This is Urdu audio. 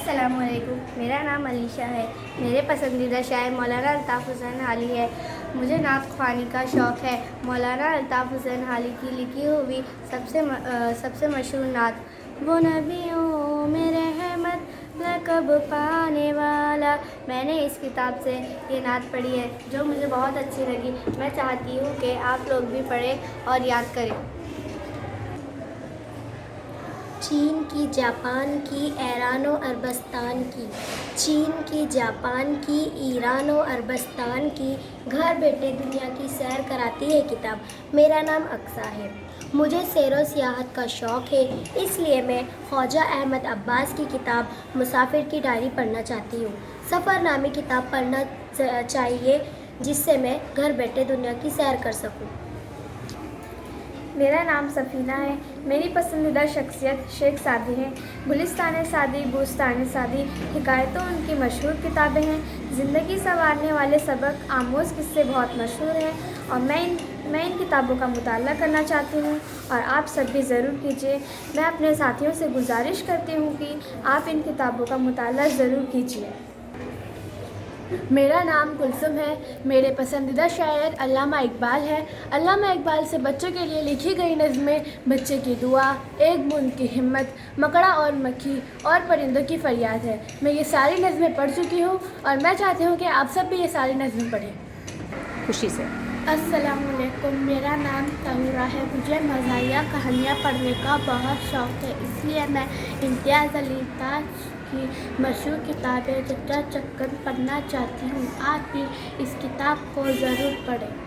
السلام علیکم، میرا نام علیشہ ہے۔ میرے پسندیدہ شاعر مولانا الطاف حسین حالی ہے۔ مجھے نعت خوانی کا شوق ہے۔ مولانا الطاف حسین حالی کی لکھی ہوئی سب سے مشہور نعت وہ نبیوں میں رحمت لقب پانے والا، میں نے اس کتاب سے یہ نعت پڑھی ہے جو مجھے بہت اچھی لگی۔ میں چاہتی ہوں کہ آپ لوگ بھی پڑھیں اور یاد کریں۔ چین کی، جاپان کی، ایران و عربستان کی، چین کی، جاپان کی، ایران و عربستان کی، گھر بیٹھے دنیا کی سیر کراتی ہے کتاب۔ میرا نام اقصیٰ ہے۔ مجھے سیر و سیاحت کا شوق ہے، اس لیے میں خواجہ احمد عباس کی کتاب مسافر کی ڈائری پڑھنا چاہتی ہوں۔ سفر نامی کتاب پڑھنا چاہیے جس سے میں گھر بیٹھے دنیا کی سیر کر سکوں۔ میرا نام سفینہ ہے۔ میری پسندیدہ شخصیت شیخ سعدی ہے۔ گلستان سعدی، بوستان سعدی حکایتوں ان کی مشہور کتابیں ہیں۔ زندگی سنوارنے والے سبق آموز قصے بہت مشہور ہیں اور میں ان کتابوں کا مطالعہ کرنا چاہتی ہوں اور آپ سب بھی ضرور کیجیے۔ میں اپنے ساتھیوں سے گزارش کرتی ہوں کہ آپ ان کتابوں کا مطالعہ ضرور کیجیے۔ میرا نام کلثوم ہے۔ میرے پسندیدہ شاعر علامہ اقبال ہے۔ علامہ اقبال سے بچوں کے لیے لکھی گئی نظمیں بچے کی دعا، ایک بوند کی ہمت، مکڑا اور مکھی اور پرندوں کی فریاد ہے۔ میں یہ ساری نظمیں پڑھ چکی ہوں اور میں چاہتی ہوں کہ آپ سب بھی یہ ساری نظمیں پڑھیں۔ خوشی سے۔ السلام علیکم، میرا نام طہورہ ہے۔ مجھے مزاحیہ کہانیاں پڑھنے کا بہت شوق ہے، اس لیے میں امتیاز علی تاج کی مشہور کتاب چچا چکن پڑھنا چاہتی ہوں۔ آپ بھی اس کتاب کو ضرور پڑھیں۔